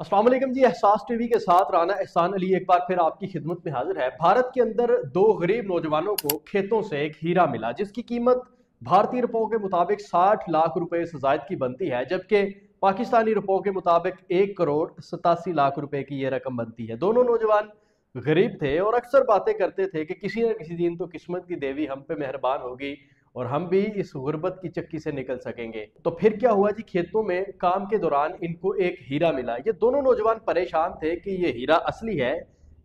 अस्सलाम वालेकुम जी। एहसास टीवी के साथ राना एहसान अली एक बार फिर आपकी खिदमत में हाजिर है। भारत के अंदर दो गरीब नौजवानों को खेतों से एक हीरा मिला जिसकी कीमत भारतीय रुपयों के मुताबिक 60 लाख रुपए से जायद की बनती है, जबकि पाकिस्तानी रुपयों के मुताबिक 1 करोड़ 87 लाख रुपए की यह रकम बनती है। दोनों नौजवान गरीब थे और अक्सर बातें करते थे कि किसी न किसी दिन तो किस्मत की देवी हम पे मेहरबान होगी और हम भी इस गुर्बत की चक्की से निकल सकेंगे। तो फिर क्या हुआ जी, खेतों में काम के दौरान इनको एक हीरा मिला। ये दोनों नौजवान परेशान थे कि ये हीरा असली है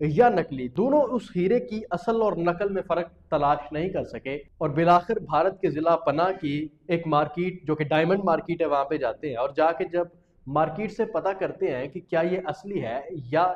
या नकली। दोनों उस हीरे की असल और नकल में फर्क तलाश नहीं कर सके और बिलाखिर भारत के जिला पना की एक मार्केट जो कि डायमंड मार्केट है वहां पे जाते हैं और जाके जब मार्केट से पता करते हैं कि क्या ये असली है या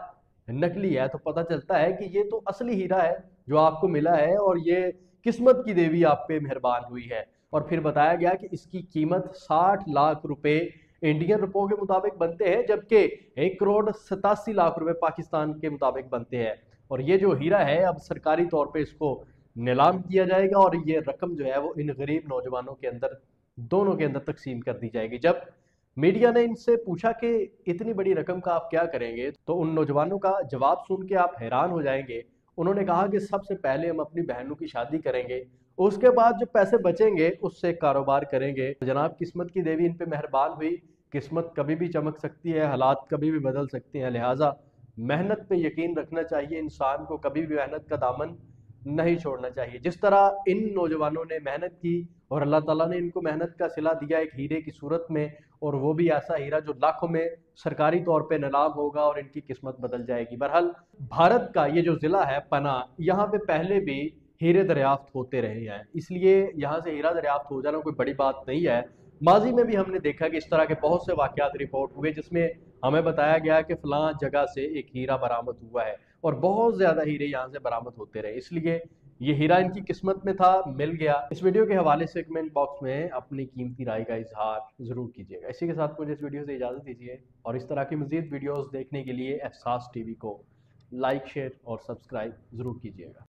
नकली है, तो पता चलता है कि ये तो असली हीरा है जो आपको मिला है और ये किस्मत की देवी आप पे मेहरबान हुई है। और फिर बताया गया कि इसकी कीमत 60 लाख रुपए इंडियन रुपयों के मुताबिक बनते हैं, जबकि 1 करोड़ 87 लाख रुपए पाकिस्तान के मुताबिक बनते हैं। और ये जो हीरा है अब सरकारी तौर पे इसको नीलाम किया जाएगा और ये रकम जो है वो इन गरीब नौजवानों के अंदर, दोनों के अंदर तकसीम कर दी जाएगी। जब मीडिया ने इनसे पूछा कि इतनी बड़ी रकम का आप क्या करेंगे, तो उन नौजवानों का जवाब सुन के आप हैरान हो जाएंगे। उन्होंने कहा कि सबसे पहले हम अपनी बहनों की शादी करेंगे, उसके बाद जो पैसे बचेंगे उससे कारोबार करेंगे। जनाब, किस्मत की देवी इन पे मेहरबान हुई। किस्मत कभी भी चमक सकती है, हालात कभी भी बदल सकते हैं, लिहाजा मेहनत पे यकीन रखना चाहिए। इंसान को कभी भी मेहनत का दामन नहीं छोड़ना चाहिए। जिस तरह इन नौजवानों ने मेहनत की और अल्लाह ताला ने इनको मेहनत का सिला दिया एक हीरे की सूरत में, और वो भी ऐसा हीरा जो लाखों में सरकारी तौर पे नीलाम होगा और इनकी किस्मत बदल जाएगी। बहरहाल भारत का ये जो जिला है पना, यहाँ पे पहले भी हीरे दरियाफ्त होते रहे हैं, इसलिए यहाँ से हीरा दरियाफ्त हो जाना कोई बड़ी बात नहीं है। माजी में भी हमने देखा कि इस तरह के बहुत से वाकयात रिपोर्ट हुए जिसमें हमें बताया गया कि फलां जगह से एक हीरा बरामद हुआ है और बहुत ज्यादा हीरे यहाँ से बरामद होते रहे, इसलिए ये हीरा इनकी किस्मत में था, मिल गया। इस वीडियो के हवाले से कमेंट बॉक्स में अपनी कीमती राय का इजहार जरूर कीजिएगा। इसी के साथ मुझे इस वीडियो से इजाजत दीजिए और इस तरह की मजीद वीडियोस देखने के लिए एहसास टीवी को लाइक, शेयर और सब्सक्राइब जरूर कीजिएगा।